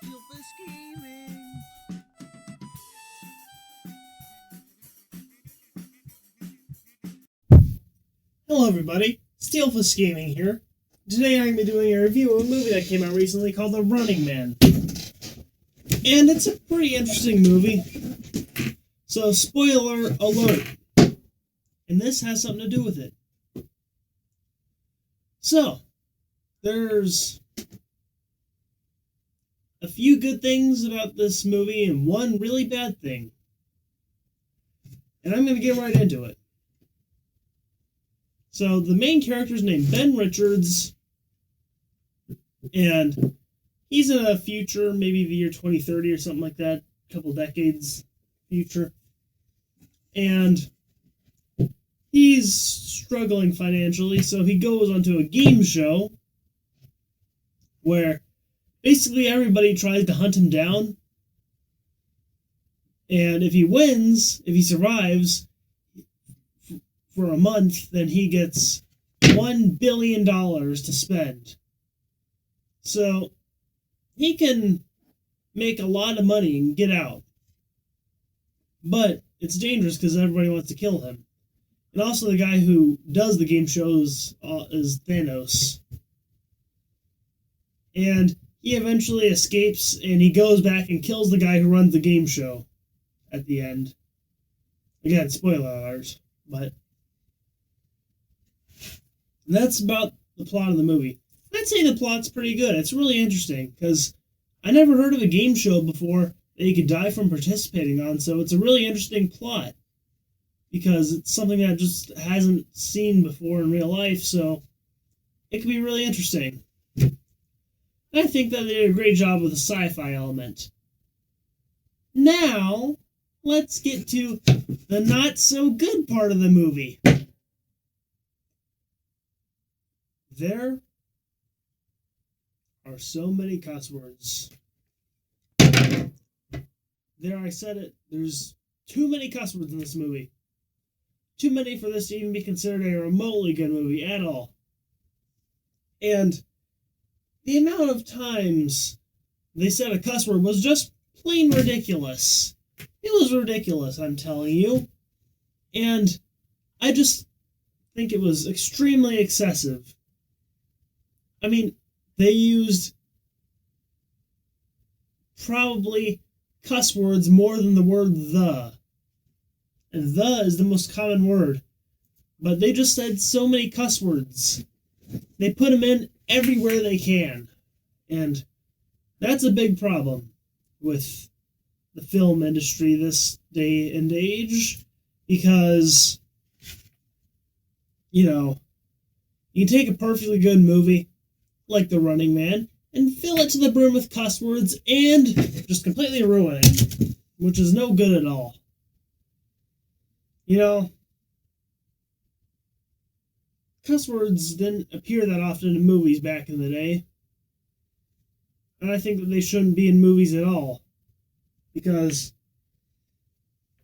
Steelfish Gaming. Hello everybody, Steelfish Gaming here. Today I'm going to be doing a review of a movie that came out recently called The Running Man. And it's a pretty interesting movie. So spoiler alert. And this has something to do with it. So, there's a few good things about this movie and one really bad thing. And I'm going to get right into it. So the main character is named Ben Richards, and he's in a future, maybe the year 2030 or something like that, a couple decades future, and he's struggling financially, so he goes onto a game show where basically everybody tries to hunt him down, and if he wins, if he survives for a month, then he gets $1 billion to spend. So he can make a lot of money and get out. But it's dangerous because everybody wants to kill him. And also the guy who does the game shows is Thanos. And he eventually escapes and he goes back and kills the guy who runs the game show at the end. Again, spoiler alert, but that's about the plot of the movie. I'd say the plot's pretty good. It's really interesting, because I never heard of a game show before that you could die from participating on, so it's a really interesting plot. Because it's something that just hasn't seen before in real life, so it could be really interesting. I think that they did a great job with the sci-fi element. Now, let's get to the not-so-good part of the movie. There are so many cuss words. There, I said it. There's too many cuss words in this movie. Too many for this to even be considered a remotely good movie at all. And the amount of times they said a cuss word was just plain ridiculous. It was ridiculous, I'm telling you. And I just think it was extremely excessive. I mean, they used probably cuss words more than the word the. And the is the most common word. But they just said so many cuss words. They put them in everywhere they can. And that's a big problem with the film industry this day and age. Because, you can take a perfectly good movie like The Running Man, and fill it to the brim with cuss words, and just completely ruin it, which is no good at all. Cuss words didn't appear that often in movies back in the day, and I think that they shouldn't be in movies at all, because,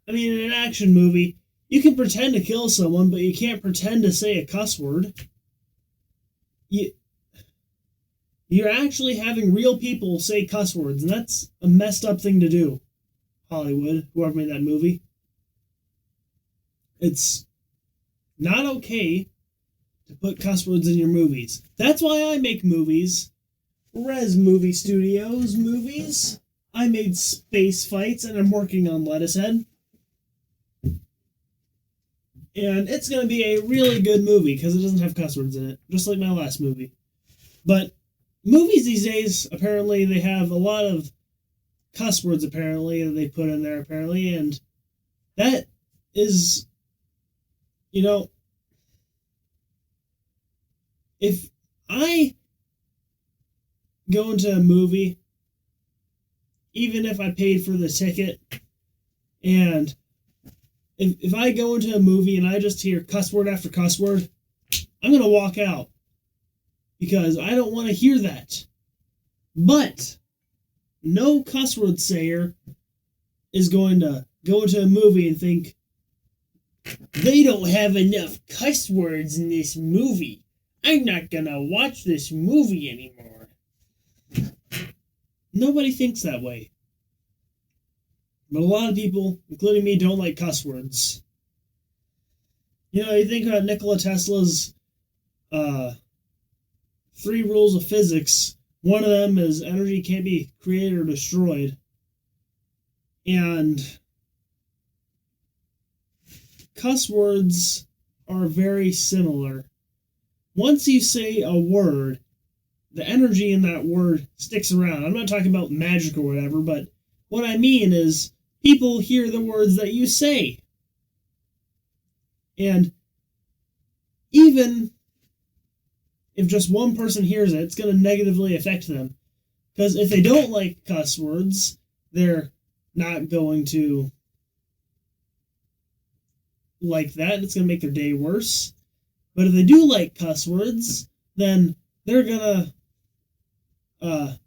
in an action movie, you can pretend to kill someone, but you can't pretend to say a cuss word. You're actually having real people say cuss words, and that's a messed up thing to do. Hollywood, whoever made that movie. It's not okay to put cuss words in your movies. That's why I make movies. Res Movie Studios movies. I made Space Fights, and I'm working on Lettucehead. And it's going to be a really good movie, because it doesn't have cuss words in it, just like my last movie. But movies these days, apparently, they have a lot of cuss words, apparently, that they put in there, apparently, and that is, if I go into a movie, even if I paid for the ticket, and if I go into a movie and I just hear cuss word after cuss word, I'm going to walk out. Because I don't want to hear that. But no cuss word sayer is going to go into a movie and think, they don't have enough cuss words in this movie. I'm not going to watch this movie anymore. Nobody thinks that way. But a lot of people, including me, don't like cuss words. You know, you think about Nikola Tesla's 3 rules of physics. One of them is energy can't be created or destroyed. And cuss words are very similar. Once you say a word, the energy in that word sticks around. I'm not talking about magic or whatever, but what I mean is people hear the words that you say. And even if just one person hears it, it's going to negatively affect them. Because if they don't like cuss words, they're not going to like that. It's going to make their day worse. But if they do like cuss words, then they're going to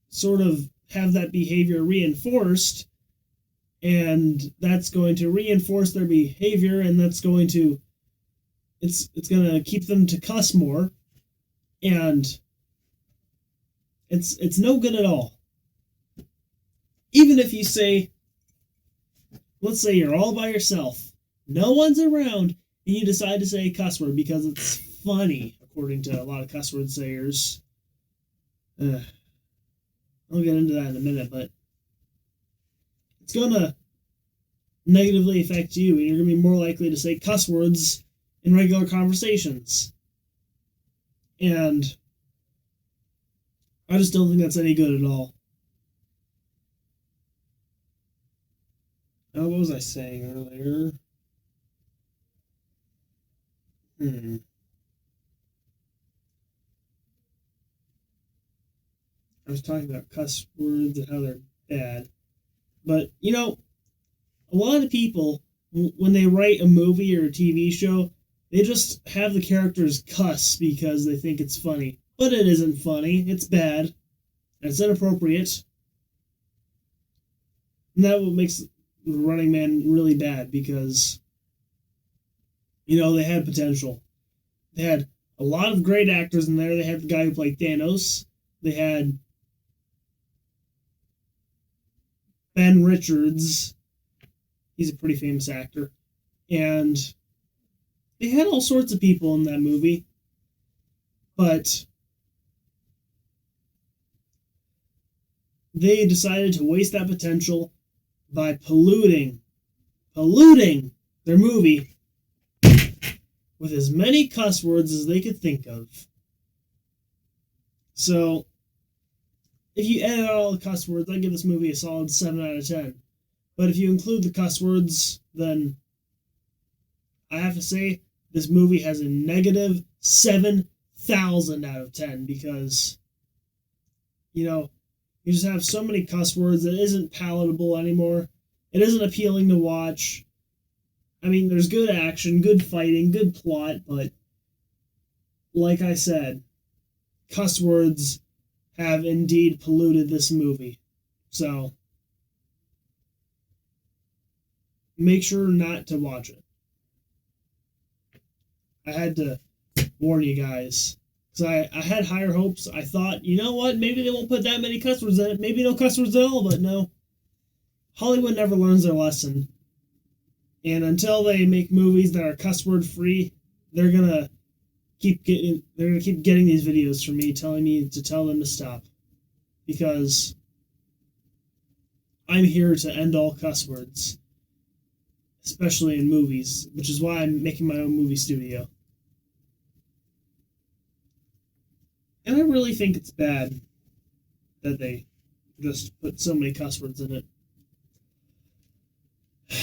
sort of have that behavior reinforced, and that's going to reinforce their behavior, and that's going to it's going to keep them to cuss more, and it's no good at all. Even if you say, let's say you're all by yourself, no one's around, and you decide to say a cuss word because it's funny, according to a lot of cuss word sayers. I'll get into that in a minute, but it's going to negatively affect you, and you're going to be more likely to say cuss words in regular conversations. And I just don't think that's any good at all. What was I saying earlier? I was talking about cuss words and how they're bad. But, you know, a lot of people, when they write a movie or a TV show, they just have the characters cuss because they think it's funny. But it isn't funny. It's bad. And it's inappropriate. And that's what makes Running Man really bad, because, you know, they had potential. They had a lot of great actors in there. They had the guy who played Thanos. They had Ben Richards. He's a pretty famous actor. And they had all sorts of people in that movie. But they decided to waste that potential by polluting their movie with as many cuss words as they could think of. So, if you edit out all the cuss words, I give this movie a solid 7 out of 10. But if you include the cuss words, then I have to say this movie has a negative 7,000 out of 10, because, you know, you just have so many cuss words that isn't palatable anymore. It isn't appealing to watch. I mean, there's good action, good fighting, good plot, but like I said, cuss words have indeed polluted this movie. So, make sure not to watch it. I had to warn you guys. Because I had higher hopes. I thought, you know what, maybe they won't put that many cuss words in it. Maybe no cuss words at all, but no. Hollywood never learns their lesson. And until they make movies that are cuss word free, they're gonna keep getting these videos from me telling me to tell them to stop. Because I'm here to end all cuss words. Especially in movies, which is why I'm making my own movie studio. And I really think it's bad that they just put so many cuss words in it.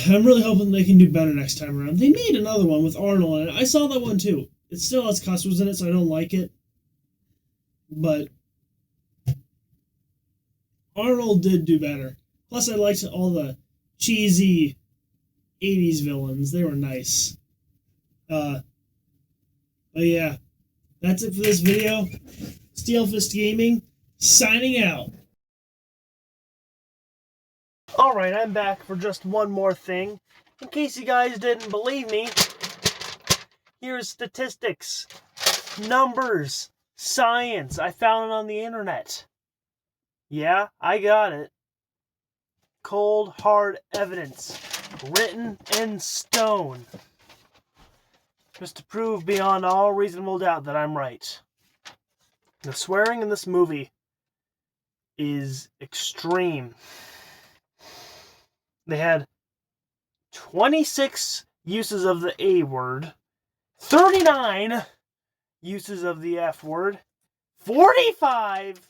I'm really hoping they can do better next time around. They made another one with Arnold in it. I saw that one too. It still has cuss words in it, so I don't like it. But Arnold did do better. Plus, I liked all the cheesy 80s villains. They were nice. But yeah, that's it for this video. Steelfist Gaming, signing out. Alright, I'm back for just one more thing. In case you guys didn't believe me, here's statistics, numbers, Science. I found it on the internet. Yeah, I got it. Cold, hard evidence. Written in stone. Just to prove beyond all reasonable doubt that I'm right. The swearing in this movie is extreme. They had 26 uses of the A word, 39 uses of the F word, 45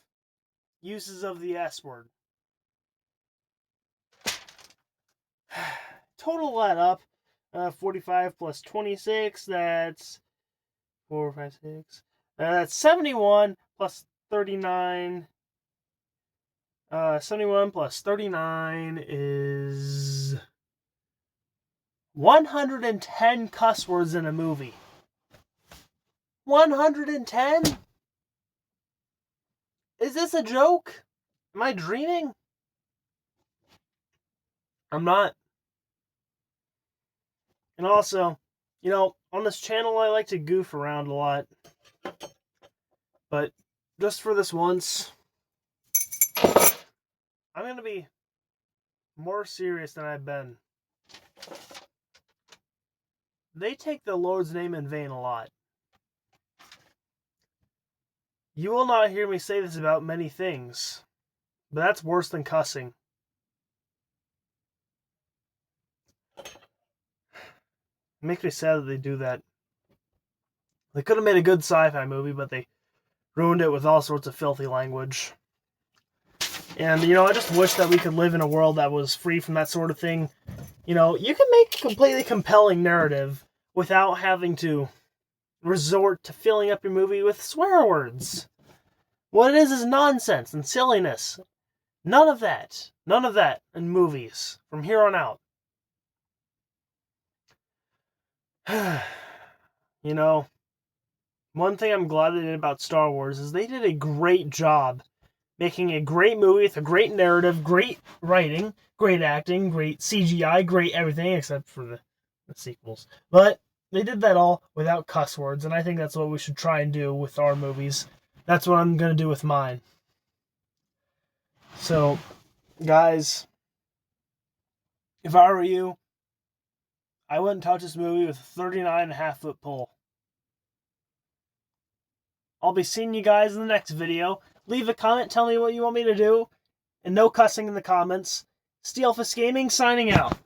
uses of the S word. Total that up, 45 plus 26, that's 4, 5, 6. That's 71 plus 39. 71 plus 39 is 110 cuss words in a movie. 110? Is this a joke? Am I dreaming? I'm not. And also, on this channel I like to goof around a lot. But just for this once, I'm going to be more serious than I've been. They take the Lord's name in vain a lot. You will not hear me say this about many things, but that's worse than cussing. It makes me sad that they do that. They could have made a good sci-fi movie, but they ruined it with all sorts of filthy language. And, I just wish that we could live in a world that was free from that sort of thing. You can make a completely compelling narrative without having to resort to filling up your movie with swear words. What it is nonsense and silliness. None of that. None of that in movies from here on out. One thing I'm glad they did about Star Wars is they did a great job making a great movie with a great narrative, great writing, great acting, great CGI, great everything except for the sequels. But they did that all without cuss words, and I think that's what we should try and do with our movies. That's what I'm going to do with mine. So, guys, if I were you, I wouldn't touch this movie with a 39.5-foot pole. I'll be seeing you guys in the next video. Leave a comment, tell me what you want me to do, and no cussing in the comments. Steelfist Gaming signing out.